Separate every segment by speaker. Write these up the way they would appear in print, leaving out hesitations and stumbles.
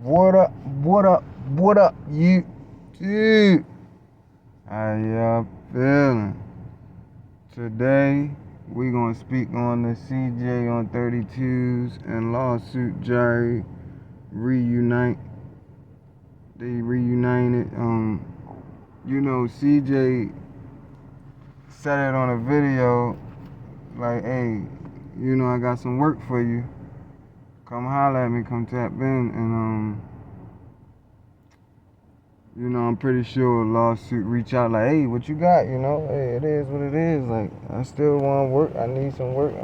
Speaker 1: What up, what up, what up, YouTube? How y'all feeling? Today, we gonna speak on the CJ on 32's and Lawsuit Jerry reunite. They reunited. CJ said it on a video, like, hey, I got some work for you. Come holler at me, come tap in, and I'm pretty sure Lawsuit reach out like, hey, what you got? Hey, it is what it is. Like, I still want work. I need some work.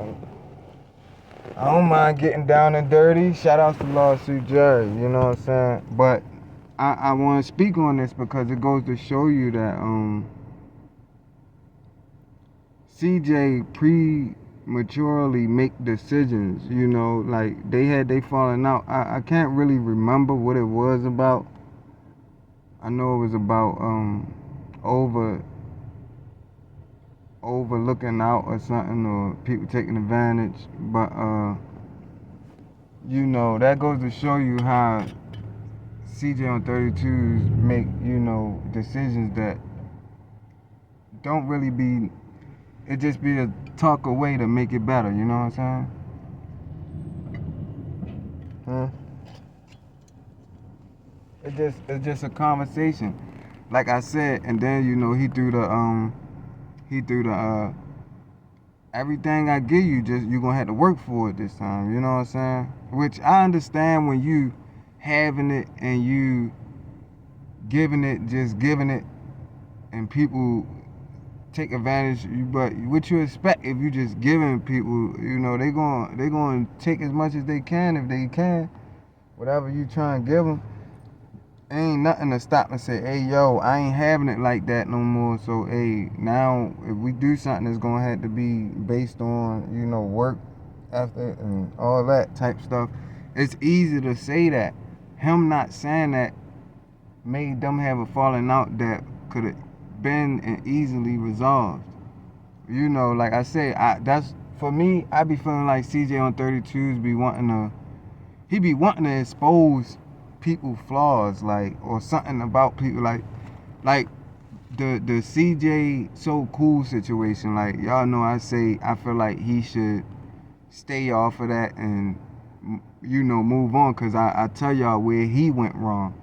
Speaker 1: I don't mind getting down and dirty. Shout out to Lawsuit Jerry. You know what I'm saying? But I want to speak on this because it goes to show you that CJ prematurely make decisions. Like they falling out. I can't really remember what it was about. I know it was about overlooking out or something, or people taking advantage. But that goes to show you how CJ on 32's make decisions that don't really be. It just be a talk away to make it better. You know what I'm saying? It's just a conversation, like I said, and then he threw the everything I give you, just you gonna have to work for it this time. You know what I'm saying? Which I understand when you having it and you giving it, and people take advantage. But what you expect if you just giving people? They gonna take as much as they can if they can. Whatever you try and give them. Ain't nothing to stop and say, hey, yo, I ain't having it like that no more. So, hey, now if we do something, it's going to have to be based on, work ethic and all that type stuff. It's easy to say that. Him not saying that made them have a falling out that could have been and easily resolved. Like I say, that's for me, I be feeling like CJ on 32's be wanting to expose people flaws, like, or something about people, like the CJ so cool situation. Like, y'all know I feel like he should stay off of that and move on, because I tell y'all where he went wrong.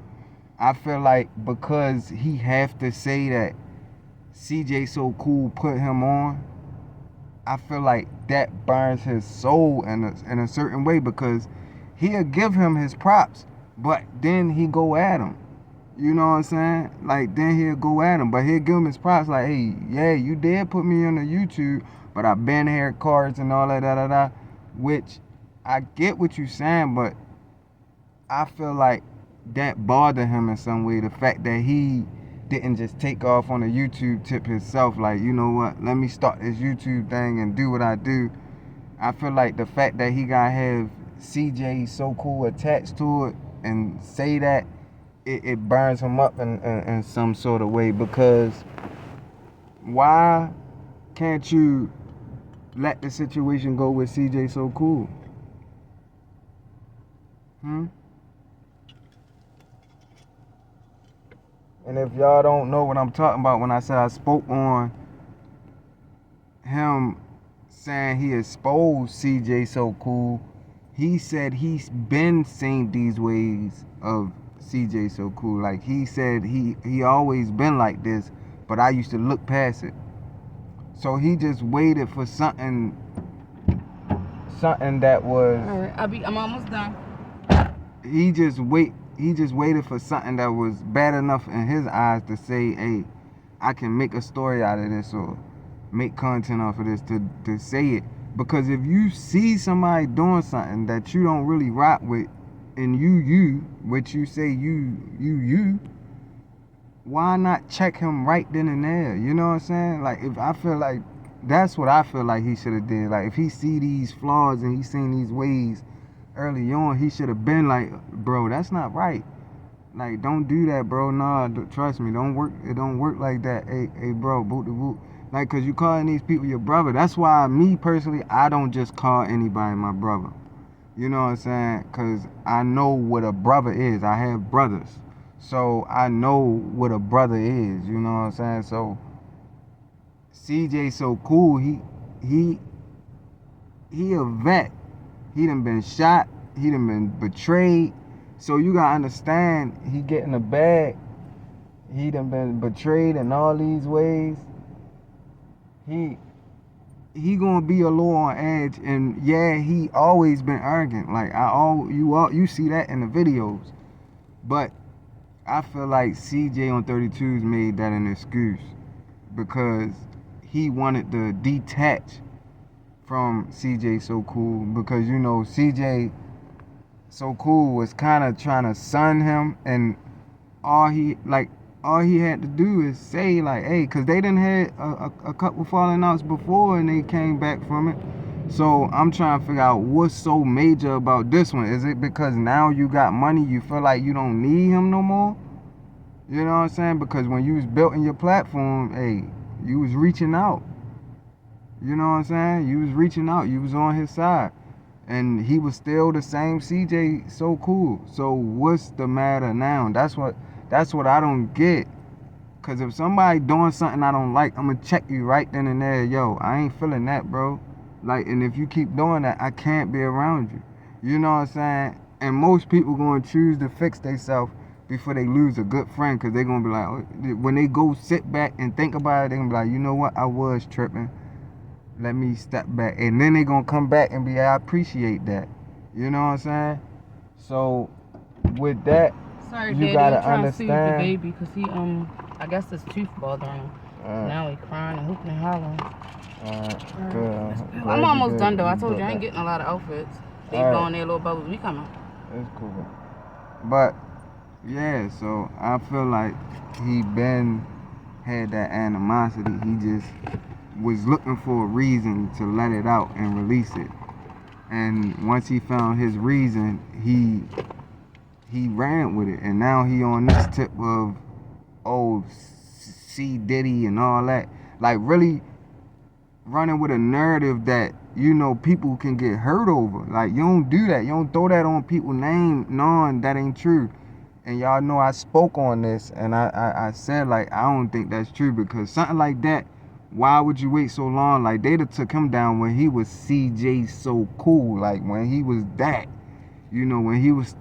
Speaker 1: I feel like because he have to say that CJ so cool put him on, I feel like that burns his soul in a certain way, because he'll give him his props, but then he go at him. You know what I'm saying? Like, then he'll go at him, but he'll give him his props. Like, hey, yeah, you did put me on the YouTube, but I been here cards and all that, which I get what you saying, but I feel like that bothered him in some way. The fact that he didn't just take off on a YouTube tip himself, like, you know what, let me start this YouTube thing and do what I do. I feel like the fact that he gotta have CJ so cool attached to it and say that, it burns him up in some sort of way, because why can't you let the situation go with CJ so cool? And if y'all don't know what I'm talking about when I said I spoke on him saying he exposed CJ so cool, he said he's been seeing these ways of CJ so cool. Like, he said he always been like this, but I used to look past it. So he just waited for something that was.
Speaker 2: All right, I'm almost done.
Speaker 1: He just waited for something that was bad enough in his eyes to say, hey, I can make a story out of this or make content off of this, to say it. Because if you see somebody doing something that you don't really rock with, and which you say you, why not check him right then and there? You know what I'm saying? Like, if I feel like that's what I feel like he should have did. Like, if he see these flaws and he seen these ways early on, he should have been like, bro, that's not right. Like, don't do that, bro. Nah, trust me, it don't work like that. Hey, bro, boot the boot. Like, cause you calling these people your brother. That's why me personally, I don't just call anybody my brother. You know what I'm saying? Because I know what a brother is. I have brothers. So I know what a brother is. You know what I'm saying? So CJ so cool. He he a vet. He done been shot. He done been betrayed. So you gotta understand, he get in the bag. He done been betrayed in all these ways. He he gonna be a little on edge, and yeah, he always been arrogant. Like you see that in the videos, but I feel like CJ on 32's made that an excuse because he wanted to detach from CJ So Cool, because you know CJ So Cool was kind of trying to sun him, and all he like all he had to do is say like, hey, cause they done had a couple falling outs before and they came back from it. So I'm trying to figure out what's so major about this one. Is it because now you got money, you feel like you don't need him no more? You know what I'm saying? Because when you was building your platform, hey, you was reaching out. You know what I'm saying? You was reaching out. You was on his side. And he was still the same CJ So Cool. So what's the matter now? That's what I don't get. Cause if somebody doing something I don't like, I'm gonna check you right then and there. Yo, I ain't feeling that, bro. Like, and if you keep doing that, I can't be around you. You know what I'm saying? And most people gonna choose to fix themselves before they lose a good friend. Cause they gonna be like, when they go sit back and think about it, they gonna be like, you know what? I was tripping. Let me step back. And then they gonna come back and be, I appreciate that. You know what I'm saying? So with that,
Speaker 2: sorry,
Speaker 1: you
Speaker 2: Daddy,
Speaker 1: gotta
Speaker 2: I'm trying
Speaker 1: understand.
Speaker 2: to soothe the baby because he I guess his tooth bothering him. Now he crying and hooping and hollering.
Speaker 1: Good.
Speaker 2: I'm almost done though. I told you I ain't getting a lot of outfits. They blowing their little bubbles. We coming.
Speaker 1: It's cool. But yeah, so I feel like he had that animosity. He just was looking for a reason to let it out and release it. And once he found his reason, he ran with it. And now he on this tip of C Diddy and all that. Like really running with a narrative that, you know, people can get hurt over. Like, you don't do that. You don't throw that on people's name knowing that ain't true. And y'all know I spoke on this, and I said, like, I don't think that's true, because something like that, why would you wait so long? Like, they done took him down when he was CJ So Cool. Like, when he was that. You know, when he was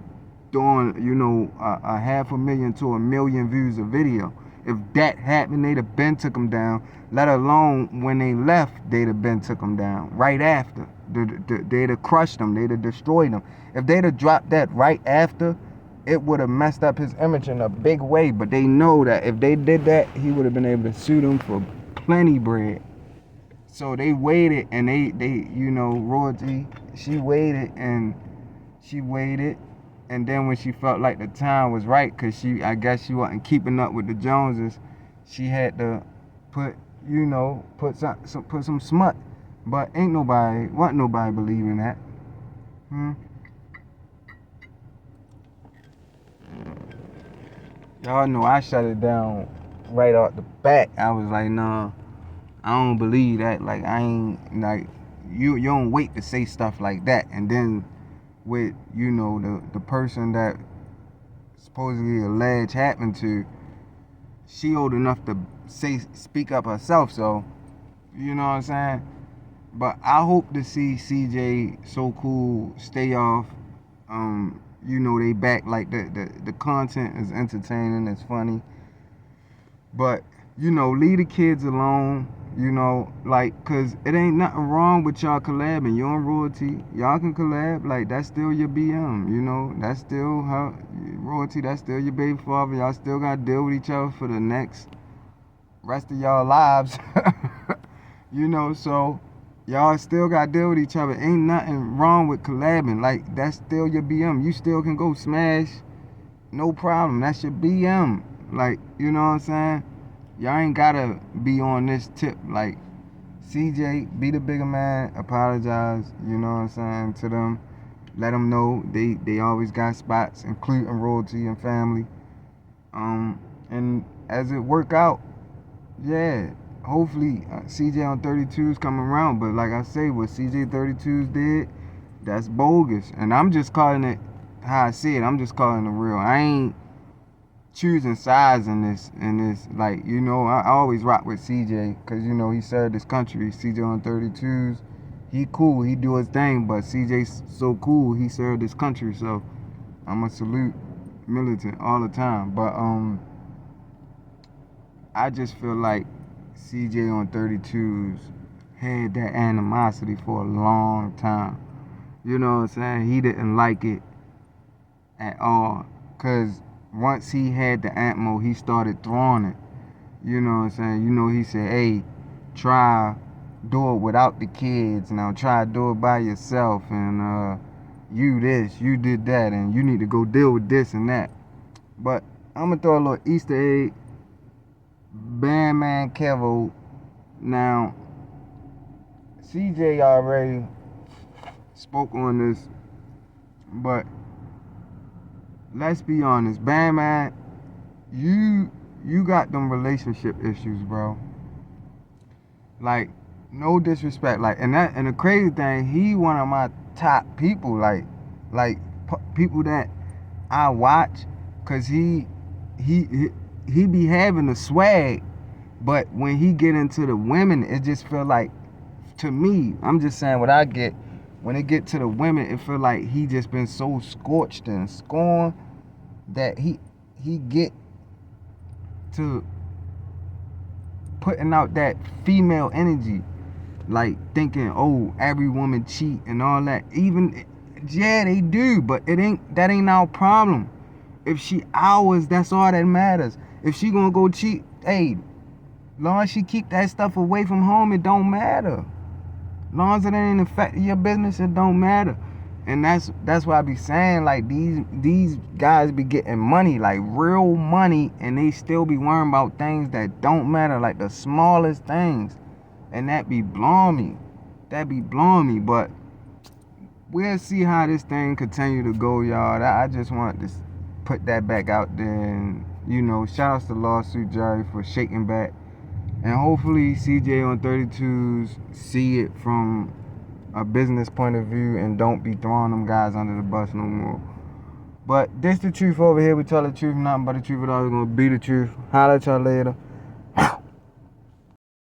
Speaker 1: doing, you know, a 500,000 to 1 million views a video. If that happened, they'd have been took him down. Let alone when they left, they'd have been took him down. Right after. They'd have crushed him. They'd have destroyed him. If they'd have dropped that right after, it would have messed up his image in a big way. But they know that if they did that, he would have been able to sue them for plenty bread. So they waited, and they you know, Royalty, she waited, and then when she felt like the time was right, because I guess she wasn't keeping up with the Joneses, she had to put some smut. But wasn't nobody believing that. Y'all know I shut it down right off the bat. I was like, nah, I don't believe that. Like, I ain't, like, you don't wait to say stuff like that. And then with, you know, the person that supposedly alleged happened to, she old enough to speak up herself. So, you know what I'm saying? But I hope to see CJ So Cool stay off. You know, they back, like the content is entertaining, it's funny. But, you know, leave the kids alone. You know, like, cause it ain't nothing wrong with y'all collabing. You're on Royalty. Y'all can collab. Like, that's still your BM. You know, that's still Royalty. That's still your baby father. Y'all still gotta deal with each other for the next rest of y'all lives. You know, so y'all still gotta deal with each other. Ain't nothing wrong with collabing. Like, that's still your BM. You still can go smash. No problem. That's your BM. Like, you know what I'm saying? Y'all ain't gotta be on this tip. Like, CJ, be the bigger man, apologize, you know what I'm saying, to them. Let them know they always got spots, including Royalty and family. And as it work out, yeah, hopefully CJ on 32's come around. But like I say, what CJ 32's did, that's bogus. And I'm just calling it how I see it. I'm just calling it real. I ain't choosing sides in this. Like, you know, I always rock with CJ because, you know, he served his country. CJ on 32's. He cool. He do his thing. But CJ's so cool. He served his country. So I'm going to salute militant all the time. But I just feel like CJ on 32's had that animosity for a long time. You know what I'm saying? He didn't like it at all. Because once he had the ammo, he started throwing it. You know what I'm saying? You know, he said, hey, do it without the kids. Now try to do it by yourself. And you this, you did that. And you need to go deal with this and that. But I'm going to throw a little Easter egg. Bandman Kevo. Now, CJ already spoke on this, but let's be honest, Bandman, you got them relationship issues, bro. Like, no disrespect, like, and the crazy thing, he one of my top people, like people that I watch, cause he be having the swag, but when he get into the women, it just feel like, to me, I'm just saying what I get, when it get to the women, it feel like he just been so scorched and scorned that he get to putting out that female energy, like thinking, oh, every woman cheat and all that. Even, yeah, they do, but that ain't our problem. If she ours, that's all that matters. If she gonna go cheat, hey, long as she keep that stuff away from home, it don't matter. Long as it ain't affecting your business, it don't matter. And that's why I be saying, like, these guys be getting money, like real money, and they still be worrying about things that don't matter, like the smallest things. And that be blowing me. But we'll see how this thing continue to go, y'all. I just want to put that back out there. And, you know, shout outs to Lawsuit Jerry for shaking back. And hopefully CJ on 32's see it from a business point of view and don't be throwing them guys under the bus no more. But this the truth over here. We tell the truth, nothing but the truth. It's always gonna be the truth. Holla at y'all later.